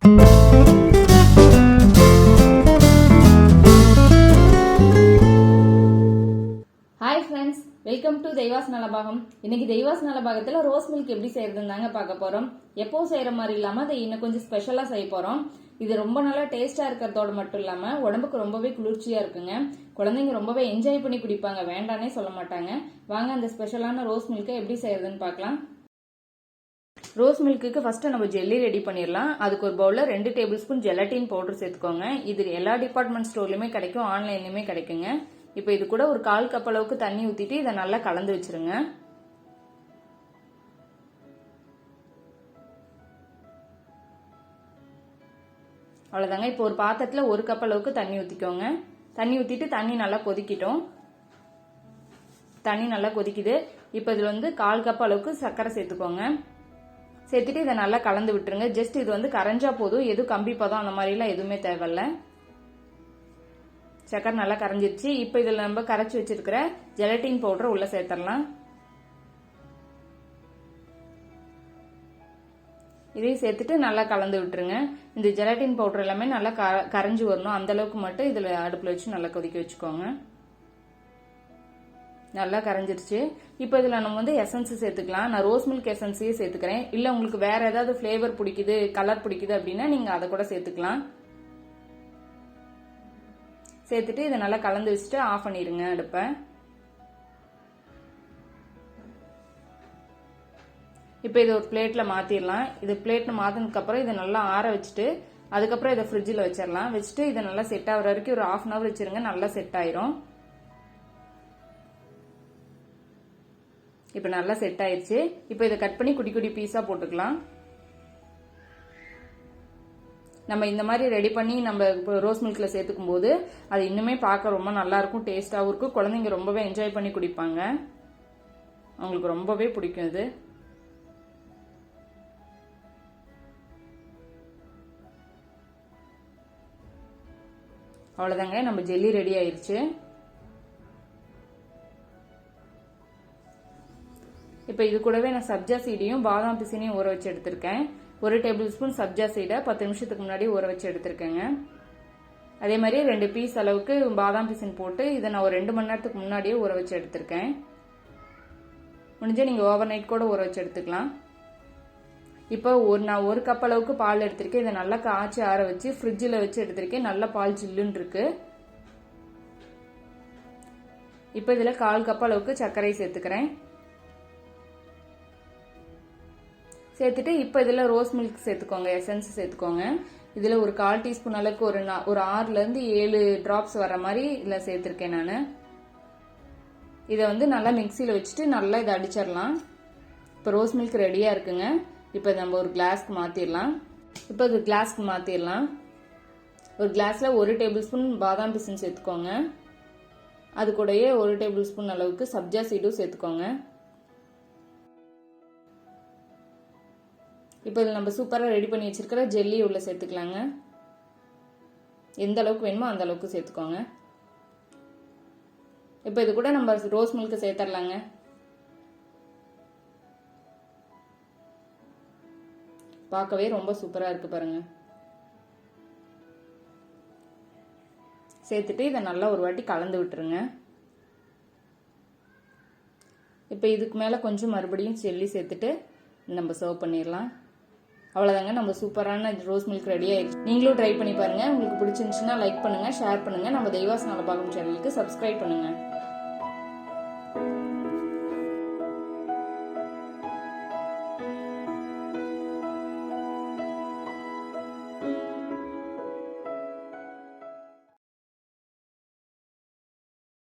Hi friends, welcome to தெய்வாஸ் Nalabagam. இன்னைக்கு தெய்வாஸ் நலபாகத்தில் rose milk எப்படி செய்யறதுன்னு தாங்க பார்க்க போறோம். எப்பவும் செய்யற மாதிரி இல்லாம அதை இன்னும் கொஞ்சம் ஸ்பெஷலா செய்ய போறோம். இது ரொம்ப நல்லா டேஸ்டா இருக்கிறதோட மட்டும் இல்லாம உடம்புக்கு ரொம்பவே குளிர்ச்சியா இருக்குங்க. குழந்தைங்க ரொம்பவே என்ஜாய் பண்ணி குடிப்பாங்க, வேண்டானே சொல்ல மாட்டாங்க. வாங்க அந்த ஸ்பெஷலான ரோஸ் மில்கை எப்படி செய்யறதுன்னு பார்க்கலாம். ரோஸ் மில்க்கு ஃபர்ஸ்ட் நம்ம ஜெல்லி ரெடி பண்ணிடலாம். அதுக்கு ஒரு பவுல்ல 2 டேபிள் ஸ்பூன் ஜெலட்டின் பவுடர் சேர்த்துக்கோங்க. இது எல்லா டிபார்ட்மெண்ட் ஸ்டோர்லயுமே கிடைக்கும், ஆன்லைன்லயுமே கிடைக்குங்க. இப்போ இது கூட ஒரு 1/4 கப் அளவுக்கு தண்ணி ஊத்திட்டு இதை நல்லா கலந்து வச்சிருங்க. அவ்வளவுதாங்க. இப்போ ஒரு பாத்திரத்துல 1 கப் அளவுக்கு தண்ணி ஊத்திக்கோங்க. தண்ணி ஊத்திட்டு தண்ணி நல்லா கொதிக்கிட்டோம். தண்ணி நல்லா கொதிக்குது. இப்போ இதுல 1/4 கப் அளவுக்கு சர்க்கரை சேர்த்துக்கோங்க. சேர்த்துட்டு இதை நல்லா கலந்து விட்டுருங்க. ஜஸ்ட் இது கரைஞ்சா போதும், எதுவும் கம்பி பதம் அந்த மாதிரி எல்லாம் எதுவுமே தேவையில்ல. சக்கரை நல்லா கரைஞ்சிருச்சு. இப்போ இதில் நம்ம கரைச்சி வச்சிருக்கிற ஜெலட்டின் பவுடர் உள்ள சேர்த்துடலாம். இதையும் சேர்த்துட்டு நல்லா கலந்து விட்டுருங்க. இந்த ஜெலட்டின் பவுடர் எல்லாமே நல்லா கரைஞ்சி வரணும், அந்த அளவுக்கு மட்டும் இதில் அடுப்பில் வச்சு நல்லா கொதிக்க வச்சுக்கோங்க. நல்லா கரைஞ்சிருச்சு. இப்போ இதில் நம்ம எசன்ஸ் சேர்த்துக்கலாம். நான் ரோஸ் மில்க் எசன்ஸையே சேர்த்துக்கிறேன். இல்லை உங்களுக்கு வேற ஏதாவது ஃபிளேவர் பிடிக்குது, கலர் பிடிக்குது அப்படின்னா நீங்கள் அதை கூட சேர்த்துக்கலாம். சேர்த்துட்டு இதை நல்லா கலந்து வச்சுட்டு ஆஃப் பண்ணிடுங்க அடுப்பை. இப்போ இதை ஒரு பிளேட்ல மாத்திடலாம். இது பிளேட்ல மாத்தினதுக்கு அப்புறம் இதை நல்லா ஆற வச்சுட்டு அதுக்கப்புறம் இதை ஃப்ரிட்ஜில் வச்சிடலாம். வச்சுட்டு இதை நல்லா செட் ஆகிற வரைக்கும் ஒரு 1/2 hour வச்சிருங்க. நல்லா செட் ஆயிரும். இப்போ நல்லா செட் ஆயிடுச்சு. இப்போ இதை கட் பண்ணி குட்டி குட்டி பீஸா போட்டுக்கலாம். நம்ம இந்த மாதிரி ரெடி பண்ணி நம்ம ரோஸ் மில்க்ல சேர்த்துக்கும் போது அது இன்னுமே பார்க்க ரொம்ப நல்லா இருக்கும், டேஸ்டாகவும் இருக்கும். குழந்தைங்க ரொம்பவே என்ஜாய் பண்ணி குடிப்பாங்க, அவங்களுக்கு ரொம்பவே பிடிக்கும் இது. அவ்வளவுதாங்க, நம்ம ஜெல்லி ரெடி ஆயிருச்சு. இப்போ இது கூடவே நான் சப்ஜா சீடையும் பாதாம் பிசினையும் ஊற வச்சு எடுத்திருக்கேன். 1 டேபிள் ஸ்பூன் சப்ஜா சீடை 10 நிமிஷத்துக்கு முன்னாடி ஊற வச்சு எடுத்திருக்கேங்க. அதே மாதிரி 2 பீஸ் அளவுக்கு பாதாம் பிசின் போட்டு இதை நான் ஒரு 2 மணி நேரத்துக்கு முன்னாடியே ஊற வச்சு எடுத்திருக்கேன். முடிஞ்சா நீங்க ஓவர் நைட் கூட ஊற வச்சு எடுத்துக்கலாம். இப்போ நான் 1 கப் அளவுக்கு பால் எடுத்திருக்கேன். இதை நல்லா காய்ச்சி ஆற வச்சு ஃப்ரிட்ஜில் வச்சு எடுத்திருக்கேன். நல்லா பால் ஜில்லுன்னு இருக்கு. இப்போ இதுல 1/4 கப் அளவுக்கு சர்க்கரை சேர்த்துக்கிறேன். சேர்த்துட்டு இப்போ இதில் ரோஸ் மில்க் சேர்த்துக்கோங்க, எசன்ஸ் சேர்த்துக்கோங்க. இதில் ஒரு 1/4 டீஸ்பூன் அளவுக்கு ஒரு 6லேருந்து 7 டிராப்ஸ் வர மாதிரி இதில் சேர்த்துருக்கேன் நான். இதை நல்லா மிக்சியில் வச்சுட்டு நல்லா இதை அடிச்சிடலாம். இப்போ ரோஸ் மில்க் ரெடியாக இருக்குங்க. இப்போ நம்ம ஒரு கிளாஸ்க்கு மாற்றிடலாம். இப்போ இது கிளாஸ்க்கு மாற்றிடலாம். ஒரு கிளாஸில் 1 டேபிள் ஸ்பூன் பாதாம் பிசின் சேர்த்துக்கோங்க. அது கூடயே 1 டேபிள் ஸ்பூன் அளவுக்கு சப்ஜா சீடும் சேர்த்துக்கோங்க. இப்போ இதில் நம்ம சூப்பராக ரெடி பண்ணி வச்சிருக்கிற ஜெல்லி உள்ள சேர்த்துக்கலாங்க. எந்த அளவுக்கு வேணுமோ அந்த அளவுக்கு சேர்த்துக்கோங்க. இப்போ இது கூட நம்ம ரோஸ் மில்க் சேர்த்துடலாங்க. பார்க்கவே ரொம்ப சூப்பராக இருக்கு பாருங்க. சேர்த்துட்டு இதை நல்லா ஒரு வாட்டி கலந்து விட்டுருங்க. இப்போ இதுக்கு மேலே கொஞ்சம் மறுபடியும் ஜெல்லி சேர்த்துட்டு நம்ம சர்வ் பண்ணிடலாம். அவ்வளோதாங்க, நம்ம சூப்பரான ரோஸ் மில்க் ரெடி ஆயிடுச்சு. நீங்களும் ட்ரை பண்ணி பாருங்க. உங்களுக்கு பிடிச்சிருந்துச்சுன்னா லைக் பண்ணுங்க, ஷேர் பண்ணுங்க. நம்ம தெய்வாஸ் நலபாகம் சேனலுக்கு சப்ஸ்கிரைப் பண்ணுங்க.